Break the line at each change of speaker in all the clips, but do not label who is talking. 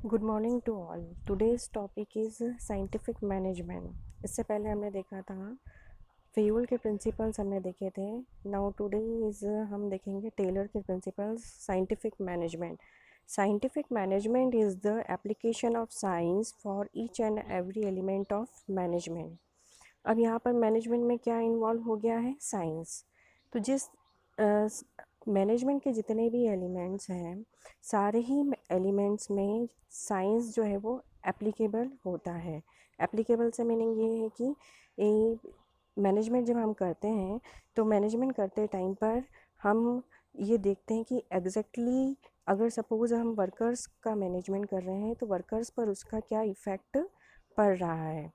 Good morning to all. Today's topic is scientific management. इससे पहले हमने देखा था फ्यूल के प्रिंसिपल्स हमने देखे थे। नाउ टुडे इज़ हम देखेंगे टेलर के principles scientific management. Scientific management is the application of science for each and every element of management. अब यहाँ पर मैनेजमेंट में क्या इन्वॉल्व हो गया है? साइंस। तो जिस मैनेजमेंट के जितने भी एलिमेंट्स हैं, सारे ही एलिमेंट्स में साइंस जो है वो एप्लीकेबल होता है। एप्लीकेबल से मीनिंग ये है कि मैनेजमेंट जब हम करते हैं तो मैनेजमेंट करते टाइम पर हम ये देखते हैं कि एग्जैक्टली अगर सपोज़ हम वर्कर्स का मैनेजमेंट कर रहे हैं तो वर्कर्स पर उसका क्या इफ़ेक्ट पड़ रहा है,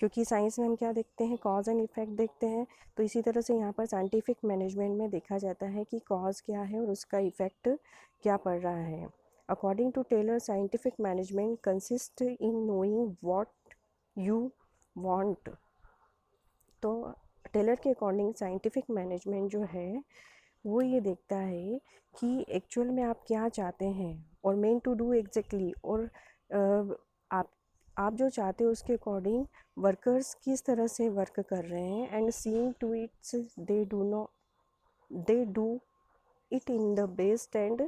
क्योंकि साइंस में हम क्या देखते हैं? कॉज एंड इफ़ेक्ट देखते हैं। तो इसी तरह से यहाँ पर साइंटिफिक मैनेजमेंट में देखा जाता है कि कॉज क्या है और उसका इफ़ेक्ट क्या पड़ रहा है। According to Taylor, scientific management consist in knowing what you want. तो टेलर के अकॉर्डिंग साइंटिफिक मैनेजमेंट जो है वो ये देखता है कि एक्चुअल में आप क्या चाहते हैं और मेन टू डू एग्जैक्टली, और आप आप जो चाहते हो उसके अकॉर्डिंग वर्कर्स किस तरह से वर्क कर रहे हैं and seeing to it's they do it in the best and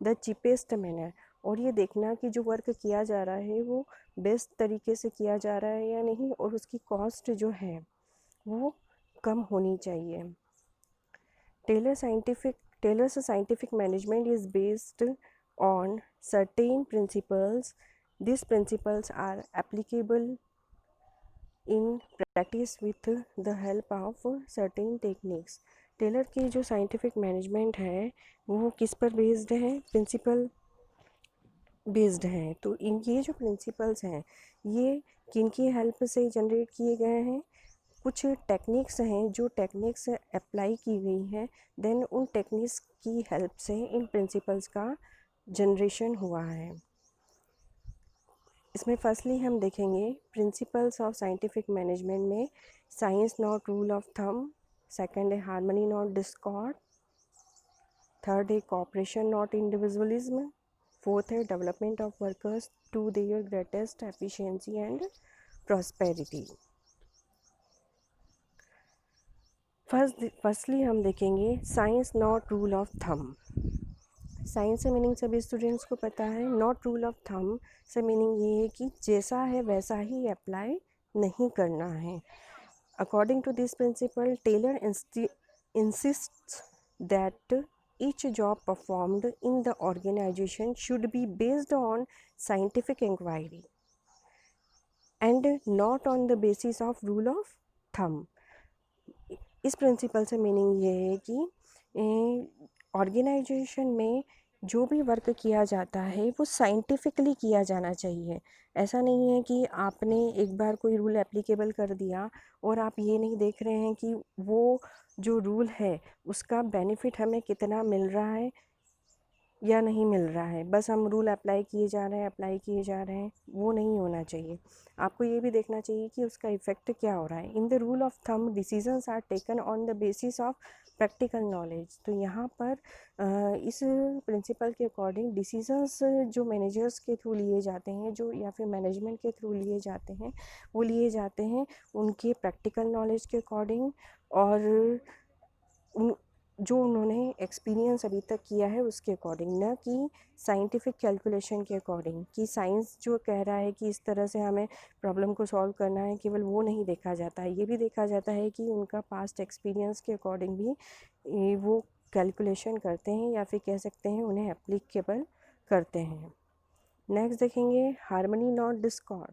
the cheapest manner. और ये देखना कि जो वर्क किया जा रहा है वो बेस्ट तरीके से किया जा रहा है या नहीं, और उसकी कॉस्ट जो है वो कम होनी चाहिए। Taylor's scientific management is based on certain principles. These principles are applicable in practice with the help of certain techniques. Taylor की जो साइंटिफिक मैनेजमेंट है वो किस पर बेस्ड है? प्रिंसिपल बेस्ड है। तो इन ये जो प्रिंसिपल्स हैं ये किन की हेल्प से जनरेट किए गए हैं? कुछ टेक्निक्स हैं जो टेक्निक्स अप्लाई की गई हैं, देन उन टेक्निक्स की हेल्प से इन प्रिंसिपल्स का जनरेशन हुआ है। इसमें फर्स्टली हम देखेंगे प्रिंसिपल्स ऑफ साइंटिफिक मैनेजमेंट में science not rule of thumb, second है हार्मनी नॉट डिस्कॉर्ड, थर्ड है कोऑपरेशन नॉट इंडिविजुअलिज्म, फोर्थ है development of workers to their greatest efficiency and prosperity. Firstly हम देखेंगे science not rule of thumb. Science से meaning सभी students को पता है। नॉट रूल ऑफ थंब से मीनिंग ये है कि जैसा है वैसा ही अप्लाई नहीं करना है। According to this principle, Taylor insists that each job performed in the organization should be based on scientific inquiry and not on the basis of rule of thumb. इस प्रिंसिपल से मीनिंग ये है कि organisation में जो भी work किया जाता है वो साइंटिफिकली किया जाना चाहिए। ऐसा नहीं है कि आपने एक बार कोई रूल एप्लीकेबल कर दिया और आप ये नहीं देख रहे हैं कि वो जो रूल है उसका बेनिफिट हमें कितना मिल रहा है या नहीं मिल रहा है, बस हम रूल अप्लाई किए जा रहे हैं, वो नहीं होना चाहिए। आपको ये भी देखना चाहिए कि उसका इफ़ेक्ट क्या हो रहा है। In the rule of thumb decisions are taken on the basis of practical knowledge. तो यहाँ पर इस प्रिंसिपल के अकॉर्डिंग डिसीजंस जो मैनेजर्स के थ्रू लिए जाते हैं, जो या फिर मैनेजमेंट के थ्रू लिए जाते हैं, वो लिए जाते हैं उनके प्रैक्टिकल नॉलेज के अकॉर्डिंग और उन जो उन्होंने एक्सपीरियंस अभी तक किया है उसके अकॉर्डिंग, न कि साइंटिफिक कैलकुलेशन के अकॉर्डिंग। कि साइंस जो कह रहा है कि इस तरह से हमें प्रॉब्लम को सॉल्व करना है, केवल वो नहीं देखा जाता है, ये भी देखा जाता है कि उनका पास्ट एक्सपीरियंस के अकॉर्डिंग भी वो कैलकुलेशन करते हैं या फिर कह सकते हैं उन्हें एप्लीकेबल करते हैं। नेक्स्ट देखेंगे हार्मनी नॉट डिस्कॉर्ड।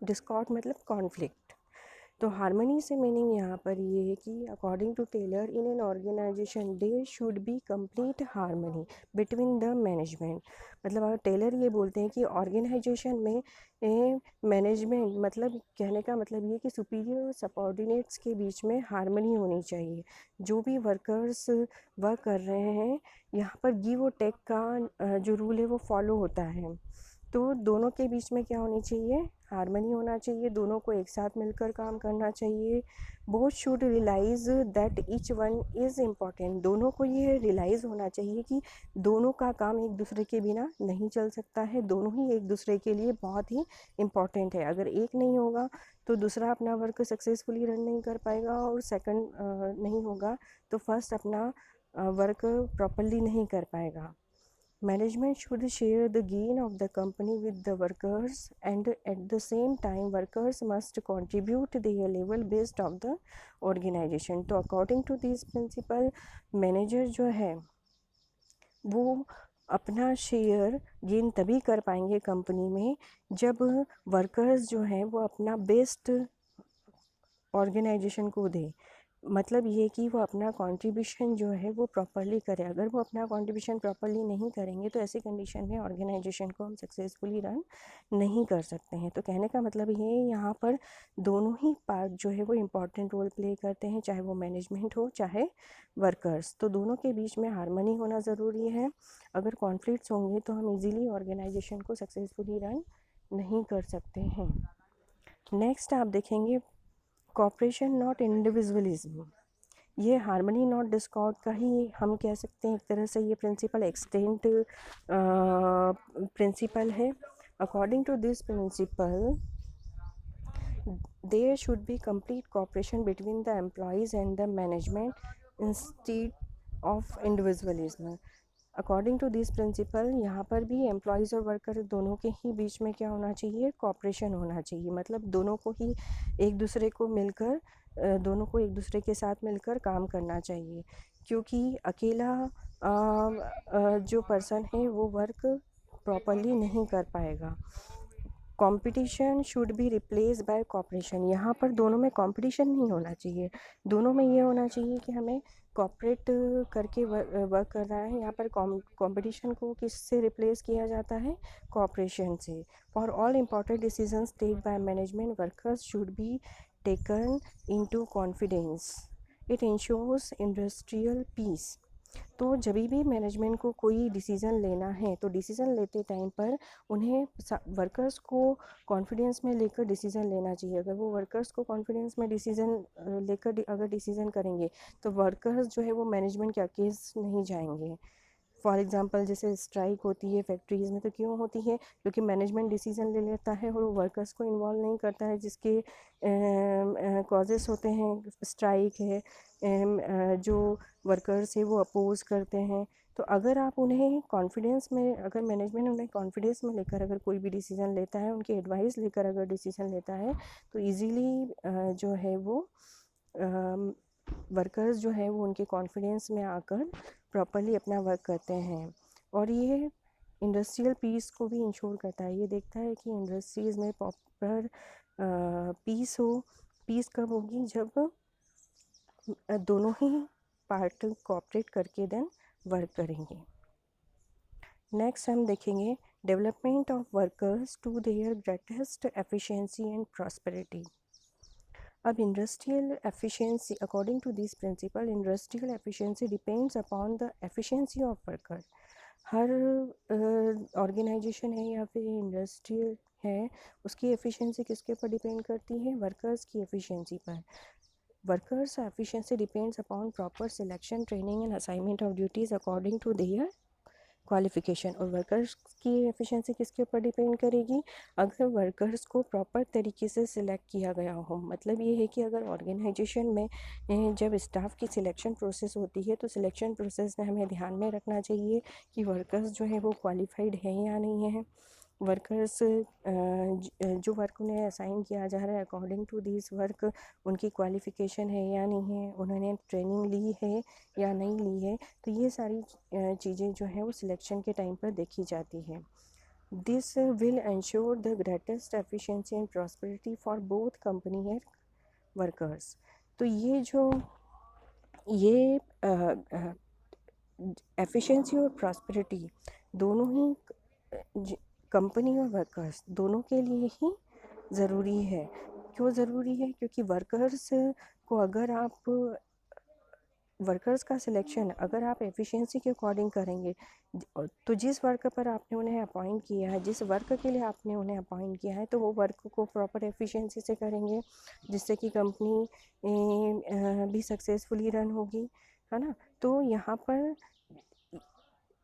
डिस्कॉर्ड मतलब कॉन्फ्लिक्ट। तो हार्मनी से मीनिंग यहाँ पर ये है कि according to Taylor in an organization there should be complete harmony between the management. मतलब अगर टेलर ये बोलते हैं कि ऑर्गेनाइजेशन में मैनेजमेंट मतलब कहने का मतलब ये कि सुपीरियर और सबऑर्डिनेट्स के बीच में हार्मनी होनी चाहिए। जो भी वर्कर्स वर्क कर रहे हैं यहाँ पर गिव और टेक का जो रूल है वो फॉलो होता है। तो दोनों के बीच में क्या होनी चाहिए, हारमनी होना चाहिए, दोनों को एक साथ मिलकर काम करना चाहिए। Both should realize that each one is important, दोनों को ये रियलाइज़ होना चाहिए कि दोनों का काम एक दूसरे के बिना नहीं चल सकता है, दोनों ही एक दूसरे के लिए बहुत ही इम्पॉर्टेंट है। अगर एक नहीं होगा तो दूसरा अपना वर्क सक्सेसफुली रन नहीं कर पाएगा, और सेकंड नहीं होगा तो फर्स्ट अपना वर्क प्रॉपरली नहीं कर पाएगा। Management should share the gain of the company with the workers, and at the same time workers must contribute their level based of the organization. तो according to this principle manager जो है वो अपना share gain तभी कर पाएंगे company में जब वर्कर्स जो हैं वो अपना बेस्ट ऑर्गेनाइजेशन को दे। मतलब ये कि वो अपना कंट्रीब्यूशन जो है वो प्रॉपरली करे। अगर वो अपना कंट्रीब्यूशन प्रॉपरली नहीं करेंगे तो ऐसी कंडीशन में ऑर्गेनाइजेशन को हम सक्सेसफुली रन नहीं कर सकते हैं। तो कहने का मतलब ये यहाँ पर दोनों ही पार्ट जो है वो इम्पॉर्टेंट रोल प्ले करते हैं, चाहे वो मैनेजमेंट हो चाहे वर्कर्स। तो दोनों के बीच में हारमनी होना ज़रूरी है। अगर कॉन्फ्लिक्ट्स होंगे तो हम इजीली ऑर्गेनाइजेशन को सक्सेसफुली रन नहीं कर सकते हैं। नेक्स्ट आप देखेंगे कॉपरेशन नॉट इंडिविजुअलिज्म। ये हारमनी नॉट डिस्कॉर्ड का ही हम कह सकते हैं एक तरह से ये प्रिंसिपल एक्सटेंट प्रिंसिपल है। According to this principle there should be complete cooperation between the employees and the management instead of individualism. According to this principle यहाँ पर भी एम्प्लॉयज़ और वर्कर दोनों के ही बीच में क्या होना चाहिए, कॉपरेशन होना चाहिए। मतलब दोनों को ही एक दूसरे को मिलकर दोनों को एक दूसरे के साथ मिलकर काम करना चाहिए, क्योंकि अकेला जो पर्सन है वो वर्क प्रॉपरली नहीं कर पाएगा। Competition should be replace by cooperation. यहाँ पर दोनों में कंपटीशन नहीं होना चाहिए, दोनों में ये होना चाहिए कि हमें कॉपरेट करके वर्क कर रहा है। यहाँ पर कंपटीशन को किससे रिप्लेस किया जाता है, कॉपरेशन से। For all important decisions take by management workers should be taken into confidence, it ensures industrial peace. तो जब भी मैनेजमेंट को कोई डिसीज़न लेना है तो डिसीज़न लेते टाइम पर उन्हें वर्कर्स को कॉन्फिडेंस में लेकर डिसीज़न लेना चाहिए। अगर वो वर्कर्स को कॉन्फिडेंस में डिसीज़न लेकर अगर डिसीज़न करेंगे तो वर्कर्स जो है वो मैनेजमेंट के अगेंस्ट नहीं जाएंगे। फॉर एग्ज़ाम्पल जैसे स्ट्राइक होती है फैक्ट्रीज़ में, तो क्यों होती है, क्योंकि मैनेजमेंट डिसीज़न ले लेता है और वो वर्कर्स को इन्वॉल्व नहीं करता है, जिसके कॉजेस होते हैं। स्ट्राइक है, जो वर्कर्स है वो अपोज़ करते हैं। तो अगर आप उन्हें कॉन्फिडेंस में, अगर मैनेजमेंट उन्हें कॉन्फिडेंस में लेकर अगर कोई भी डिसीज़न लेता है, उनकी एडवाइस लेकर अगर डिसीज़न लेता है तो ईज़िली जो है वो वर्कर्स जो है वो उनके कॉन्फिडेंस में आकर प्रॉपरली अपना वर्क करते हैं। और ये इंडस्ट्रियल पीस को भी इंश्योर करता है। ये देखता है कि इंडस्ट्रीज़ में प्रॉपर पीस हो। पीस कब होगी, जब दोनों ही पार्ट कोऑपरेट करके देन वर्क करेंगे। नेक्स्ट हम देखेंगे development of workers to their greatest efficiency and prosperity. अब industrial efficiency, according to this principle industrial efficiency depends upon the efficiency of worker. हर ऑर्गेनाइजेशन है या फिर इंडस्ट्रियल है, उसकी एफिशिएंसी किसके ऊपर डिपेंड करती है, वर्कर्स की एफिशिएंसी पर। Workers efficiency depends upon proper selection, training and assignment of duties according to their qualification. और वर्कर्स की एफिशिएंसी किसके ऊपर डिपेंड करेगी, अगर वर्कर्स को प्रॉपर तरीके से सिलेक्ट किया गया हो। मतलब ये है कि अगर ऑर्गेनाइजेशन में जब स्टाफ की सिलेक्शन प्रोसेस होती है तो सिलेक्शन प्रोसेस में हमें ध्यान में रखना चाहिए कि वर्कर्स जो है वो क्वालिफाइड हैं या नहीं है। वर्कर्स जो वर्क उन्हें असाइन किया जा रहा है अकॉर्डिंग टू दिस वर्क उनकी क्वालिफ़िकेशन है या नहीं है, उन्होंने ट्रेनिंग ली है या नहीं ली है। तो ये सारी चीज़ें जो है वो सिलेक्शन के टाइम पर देखी जाती है। This will ensure the greatest efficiency and prosperity for both company and workers. तो ये एफिशिएंसी और प्रॉस्पेरिटी दोनों ही कंपनी और वर्कर्स दोनों के लिए ही ज़रूरी है। क्यों ज़रूरी है, क्योंकि वर्कर्स को अगर आप वर्कर्स का सिलेक्शन अगर आप एफिशिएंसी के अकॉर्डिंग करेंगे तो जिस वर्क पर आपने उन्हें अपॉइंट किया है, जिस वर्क के लिए आपने उन्हें अपॉइंट किया है, तो वो वर्क को प्रॉपर एफिशिएंसी से करेंगे, जिससे कि कंपनी भी सक्सेसफुली रन होगी, है ना। तो यहाँ पर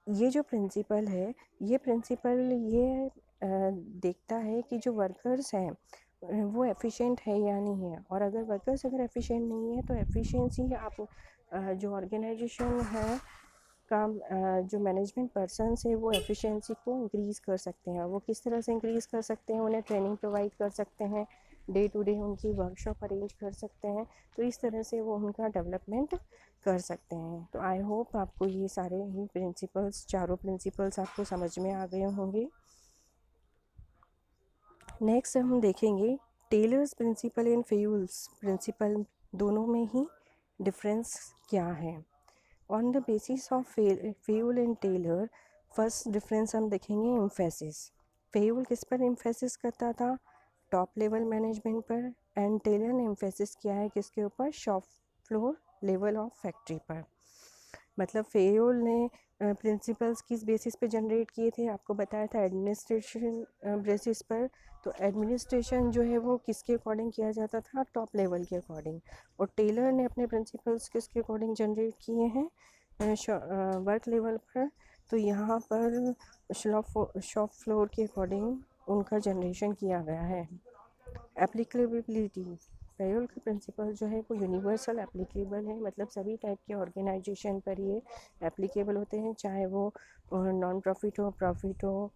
ये जो प्रिंसिपल है, ये प्रिंसिपल ये देखता है कि जो वर्कर्स हैं वो एफिशिएंट है या नहीं है, और अगर वर्कर्स अगर एफिशिएंट नहीं है तो एफिशिएंसी आप जो ऑर्गेनाइजेशन है काम जो मैनेजमेंट पर्सन्स है वो एफिशिएंसी को इंक्रीज़ कर सकते हैं। वो किस तरह से इंक्रीज़ कर सकते हैं, उन्हें ट्रेनिंग प्रोवाइड कर सकते हैं, डे टू डे उनकी वर्कशॉप अरेंज कर सकते हैं, तो इस तरह से वो उनका डेवलपमेंट कर सकते हैं। तो आई होप आपको ये सारे ही प्रिंसिपल्स, चारों प्रिंसिपल्स आपको समझ में आ गए होंगे। नेक्स्ट हम देखेंगे Taylor's principle and Fayol's principle, दोनों में ही डिफरेंस क्या है। On the basis of Fayol and Taylor, first difference हम देखेंगे एम्फेसिस। फेयुल किस पर एम्फेसिस करता था, टॉप लेवल मैनेजमेंट पर, एंड टेलर ने एम्फेसिस किया है किसके ऊपर, shop floor level of factory पर। मतलब फेयुल ने प्रिंसिपल्स किस बेसिस पे जनरेट किए थे, आपको बताया था एडमिनिस्ट्रेशन बेसिस पर। तो एडमिनिस्ट्रेशन जो है वो किसके अकॉर्डिंग किया जाता था, टॉप लेवल के अकॉर्डिंग। और टेलर ने अपने प्रिंसिपल्स किसके अकॉर्डिंग जनरेट किए हैं, वर्क लेवल पर। तो यहाँ पर शॉप फ्लोर के अकॉर्डिंग उनका जनरेशन किया गया है। एप्लीकेबिलिटी, फेयुल का प्रिंसिपल जो है वो यूनिवर्सल एप्लीकेबल है, मतलब सभी टाइप के ऑर्गेनाइजेशन पर ये एप्लीकेबल होते हैं, चाहे वो नॉन प्रॉफिट हो, प्रॉफिट हो,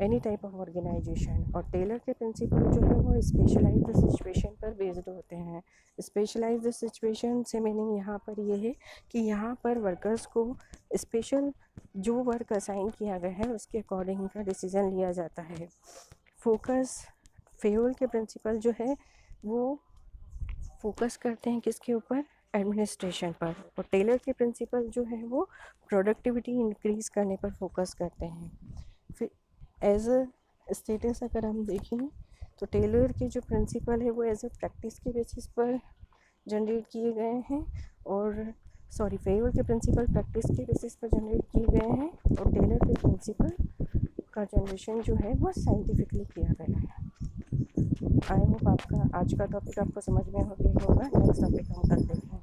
एनी टाइप ऑफ ऑर्गेनाइजेशन। और टेलर के प्रिंसिपल जो है वो स्पेशलाइज्ड सिचुएशन पर बेस्ड होते हैं। स्पेशलाइज्ड सिचुएशन से मीनिंग यहाँ पर ये है कि यहाँ पर वर्कर्स को स्पेशल जो वर्क असाइन किया गया है उसके अकॉर्डिंग का डिसीज़न लिया जाता है। फोकस, फेयुल के प्रिंसिपल जो है वो फोकस करते हैं किसके ऊपर, एडमिनिस्ट्रेशन पर। और टेलर के प्रिंसिपल जो है वो प्रोडक्टिविटी इंक्रीज़ करने पर फोकस करते हैं। फिर एज अ स्टेटस अगर हम देखें तो टेलर के जो प्रिंसिपल है वो एज अ प्रैक्टिस के बेसिस पर जनरेट किए गए हैं, और फेयुल के प्रिंसिपल प्रैक्टिस के बेसिस पर जनरेट किए गए हैं, और टेलर के प्रिंसिपल का जनरेशन जो है वो साइंटिफिकली किया गया है। आई होप आपका आज का टॉपिक आपको समझ में हो गया होगा। नेक्स्ट टॉपिक हम कल देखेंगे।